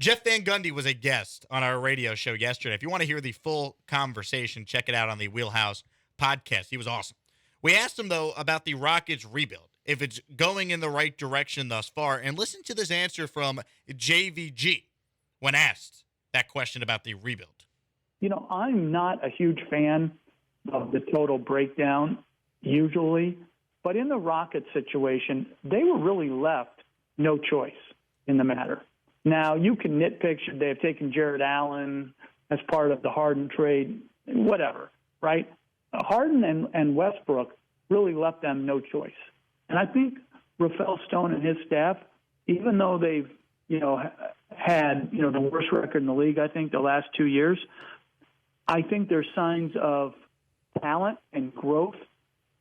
Jeff Van Gundy was a guest on our radio show yesterday. If you want to hear the full conversation, check it out on the Wheelhouse podcast. He was awesome. We asked him, though, about the Rockets rebuild, if it's going in the right direction thus far. And listen to this answer from JVG when asked that question about the rebuild. I'm not a huge fan of the total breakdown usually, but in the Rockets situation, they were really left no choice in the matter. Now, you can nitpick, should they have taken Jared Allen as part of the Harden trade, whatever, right? Harden and Westbrook really left them no choice. And I think Rafael Stone and his staff, even though they've, had, the worst record in the league, I think, the last 2 years, I think there's signs of talent and growth.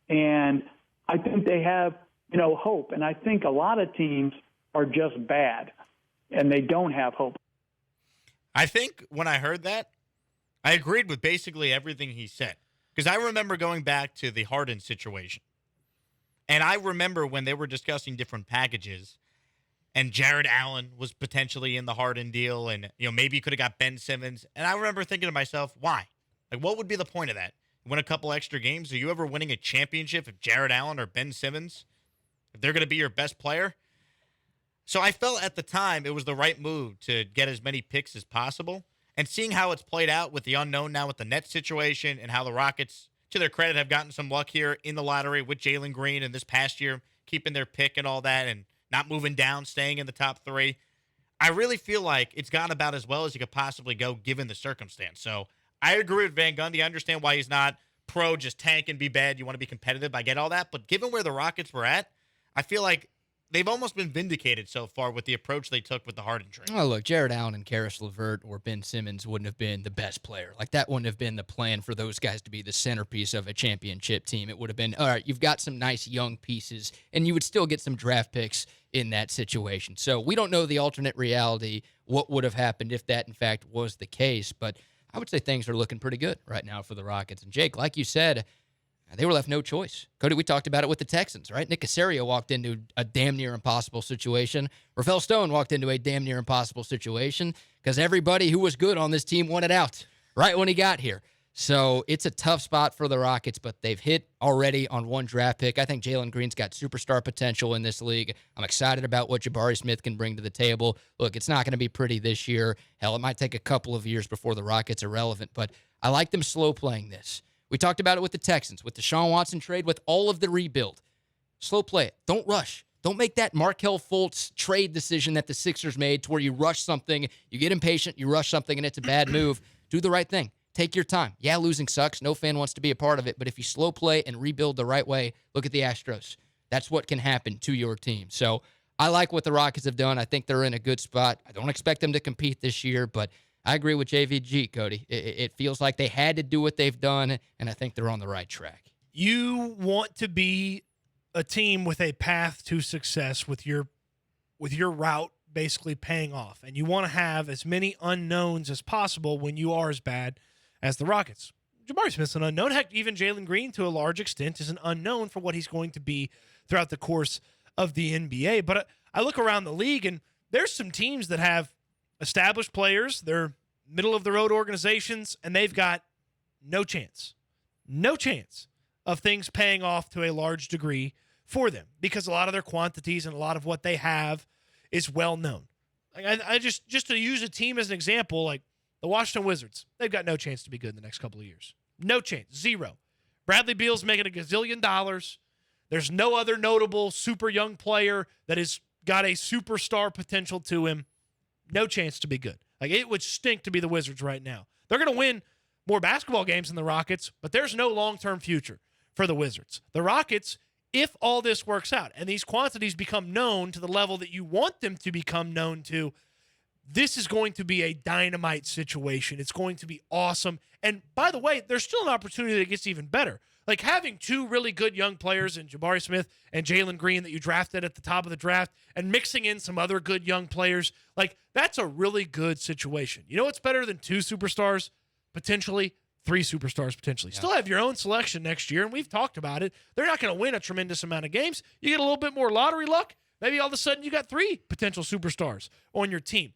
And I think they have, hope. And I think a lot of teams are just bad and they don't have hope. I think when I heard that, I agreed with basically everything he said. Because I remember going back to the Harden situation. And I remember when they were discussing different packages and Jared Allen was potentially in the Harden deal and, maybe you could have got Ben Simmons. And I remember thinking to myself, why? Like, what would be the point of that? Win a couple extra games? Are you ever winning a championship if Jared Allen or Ben Simmons, if they're going to be your best player? So I felt at the time it was the right move to get as many picks as possible. And seeing how it's played out with the unknown now with the Nets situation and how the Rockets, to their credit, have gotten some luck here in the lottery with Jalen Green and this past year, keeping their pick and all that and not moving down, staying in the top three. I really feel like it's gone about as well as you could possibly go given the circumstance. So I agree with Van Gundy. I understand why he's not pro, just tank and be bad. You want to be competitive. I get all that. But given where the Rockets were at, I feel like they've almost been vindicated so far with the approach they took with the Harden trade. Oh, look, Jared Allen and Karis LeVert or Ben Simmons wouldn't have been the best player. Like, that wouldn't have been the plan for those guys to be the centerpiece of a championship team. It would have been, all right, you've got some nice young pieces, and you would still get some draft picks in that situation. So we don't know the alternate reality, what would have happened if that, in fact, was the case. But I would say things are looking pretty good right now for the Rockets. And, Jake, like you said, they were left no choice. Cody, we talked about it with the Texans, right? Nick Caserio walked into a damn near impossible situation. Rafael Stone walked into a damn near impossible situation because everybody who was good on this team wanted out right when he got here. So it's a tough spot for the Rockets, but they've hit already on one draft pick. I think Jalen Green's got superstar potential in this league. I'm excited about what Jabari Smith can bring to the table. Look, it's not going to be pretty this year. Hell, it might take a couple of years before the Rockets are relevant, but I like them slow playing this. We talked about it with the Texans, with the Deshaun Watson trade, with all of the rebuild. Slow play it. Don't rush. Don't make that Markelle Fultz trade decision that the Sixers made to where you rush something, you get impatient, you rush something, and it's a bad move. Do the right thing. Take your time. Yeah, losing sucks. No fan wants to be a part of it. But if you slow play and rebuild the right way, look at the Astros. That's what can happen to your team. So I like what the Rockets have done. I think they're in a good spot. I don't expect them to compete this year, but I agree with JVG, Cody. It feels like they had to do what they've done, and I think they're on the right track. You want to be a team with a path to success with your route basically paying off, and you want to have as many unknowns as possible when you are as bad as the Rockets. Jabari Smith's an unknown. Heck, even Jalen Green, to a large extent, is an unknown for what he's going to be throughout the course of the NBA. But I look around the league, and there's some teams that have established players, they're middle-of-the-road organizations, and they've got no chance of things paying off to a large degree for them because a lot of their quantities and a lot of what they have is well-known. Like I just to use a team as an example, like the Washington Wizards, they've got no chance to be good in the next couple of years. No chance. Zero. Bradley Beal's making $1 gazillion. There's no other notable super young player that has got a superstar potential to him. No chance to be good. Like, it would stink to be the Wizards right now. They're going to win more basketball games than the Rockets, but there's no long-term future for the Wizards. The Rockets, if all this works out and these quantities become known to the level that you want them to become known to, this is going to be a dynamite situation. It's going to be awesome. And by the way, there's still an opportunity that gets even better. Like having two really good young players in Jabari Smith and Jalen Green that you drafted at the top of the draft and mixing in some other good young players, like that's a really good situation. You know what's better than two superstars? Potentially three superstars, potentially. Yeah. Still have your own selection next year, and we've talked about it. They're not going to win a tremendous amount of games. You get a little bit more lottery luck. Maybe all of a sudden you got three potential superstars on your team.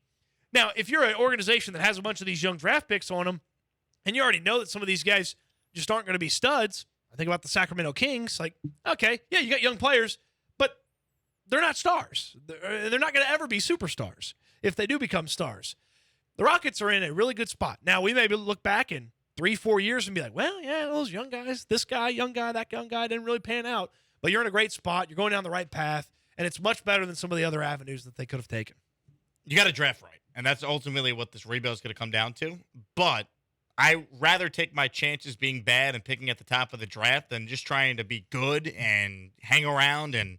Now, if you're an organization that has a bunch of these young draft picks on them, and you already know that some of these guys just aren't going to be studs, I think about the Sacramento Kings, like, okay, yeah, you got young players, but they're not stars. They're not going to ever be superstars if they do become stars. The Rockets are in a really good spot. Now, we may look back in 3-4 years and be like, well, yeah, those young guys, this guy, young guy, that young guy didn't really pan out. But you're in a great spot. You're going down the right path, and it's much better than some of the other avenues that they could have taken. You got to draft right, and that's ultimately what this rebuild is going to come down to. But I rather take my chances being bad and picking at the top of the draft than just trying to be good and hang around and,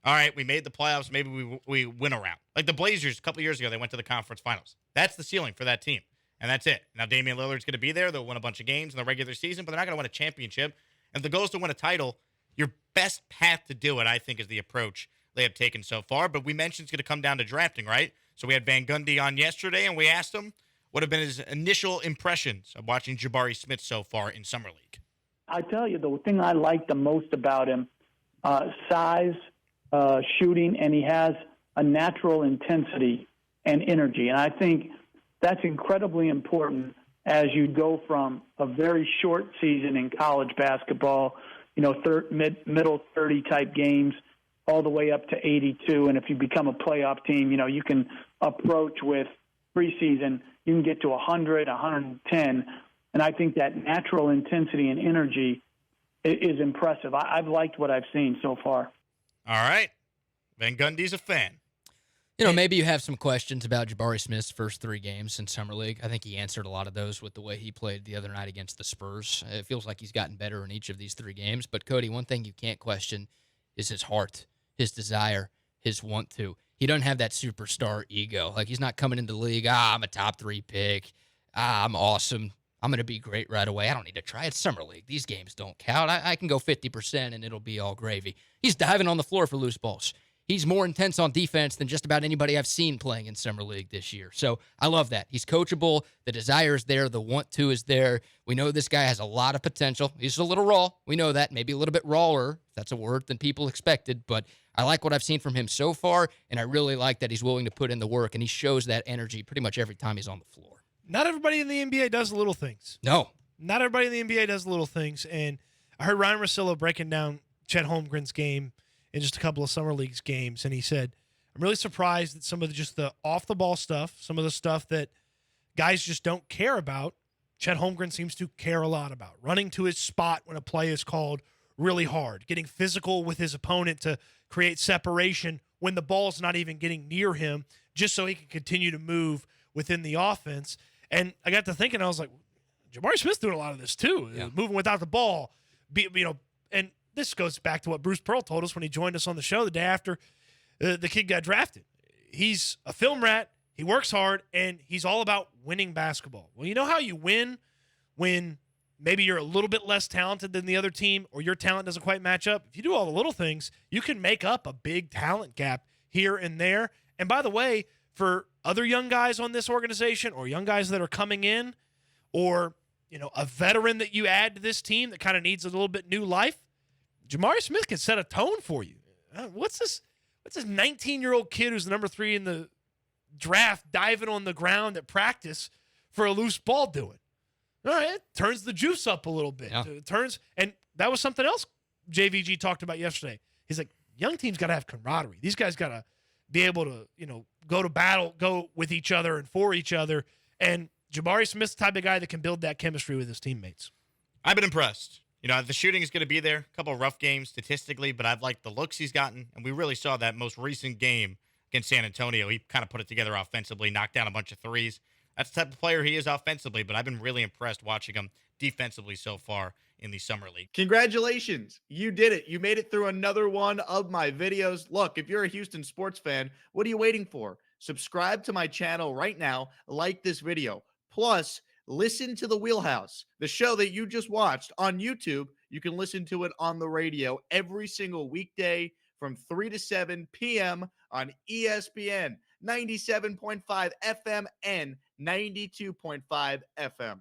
all right, we made the playoffs, maybe we win around. Like the Blazers a couple years ago, they went to the conference finals. That's the ceiling for that team, and that's it. Now, Damian Lillard's going to be there. They'll win a bunch of games in the regular season, but they're not going to win a championship. And if the goal is to win a title, your best path to do it, I think, is the approach they have taken so far. But we mentioned it's going to come down to drafting, right? So we had Van Gundy on yesterday, and we asked him what have been his initial impressions of watching Jabari Smith so far in Summer League. I tell you, the thing I like the most about him, size, shooting, and he has a natural intensity and energy. And I think that's incredibly important as you go from a very short season in college basketball, middle 30-type games, all the way up to 82. And if you become a playoff team, you can approach with preseason, you can get to 100, 110. And I think that natural intensity and energy is impressive. I've liked what I've seen so far. All right. Van Gundy's a fan. Maybe you have some questions about Jabari Smith's first 3 games in Summer League. I think he answered a lot of those with the way he played the other night against the Spurs. It feels like he's gotten better in each of these 3 games. But, Cody, one thing you can't question is his heart, his desire, his want to. He doesn't have that superstar ego. Like, he's not coming into the league, I'm a top 3 pick. I'm awesome. I'm going to be great right away. I don't need to try. It's Summer League. These games don't count. I can go 50% and it'll be all gravy. He's diving on the floor for loose balls. He's more intense on defense than just about anybody I've seen playing in Summer League this year. So I love that. He's coachable. The desire is there. The want to is there. We know this guy has a lot of potential. He's a little raw. We know that. Maybe a little bit rawer, if that's a word, than people expected. But I like what I've seen from him so far, and I really like that he's willing to put in the work, and he shows that energy pretty much every time he's on the floor. Not everybody in the NBA does the little things. No. Not everybody in the NBA does the little things. And I heard Ryan Russillo breaking down Chet Holmgren's game in just a couple of Summer League's games, and he said, I'm really surprised that some of the off-the-ball stuff, some of the stuff that guys just don't care about, Chet Holmgren seems to care a lot about. Running to his spot when a play is called really hard, getting physical with his opponent to create separation when the ball's not even getting near him, just so he can continue to move within the offense. And I got to thinking, I was like, Jabari Smith's doing a lot of this too, moving without the ball. And this goes back to what Bruce Pearl told us when he joined us on the show the day after the kid got drafted. He's a film rat, he works hard, and he's all about winning basketball. Well, you know how you win when maybe you're a little bit less talented than the other team or your talent doesn't quite match up? If you do all the little things, you can make up a big talent gap here and there. And by the way, for other young guys on this organization or young guys that are coming in or, a veteran that you add to this team that kind of needs a little bit new life, Jabari Smith can set a tone for you. What's this 19-year-old kid who's the number 3 in the draft diving on the ground at practice for a loose ball doing? All right, it turns the juice up a little bit. Yeah. It turns, and that was something else JVG talked about yesterday. He's like, young teams got to have camaraderie. These guys got to be able to, go to battle, go with each other and for each other. And Jabari Smith's the type of guy that can build that chemistry with his teammates. I've been impressed. The shooting is going to be there. A couple of rough games statistically, but I've liked the looks he's gotten. And we really saw that most recent game against San Antonio. He kind of put it together offensively, knocked down a bunch of threes. That's the type of player he is offensively, but I've been really impressed watching him defensively so far in the Summer League. Congratulations. You did it. You made it through another one of my videos. Look, if you're a Houston sports fan, what are you waiting for? Subscribe to my channel right now. Like this video. Plus, listen to the Wheelhouse, the show that you just watched on YouTube. You can listen to it on the radio every single weekday from 3 to 7 p.m. on ESPN 97.5 FM and 92.5 FM.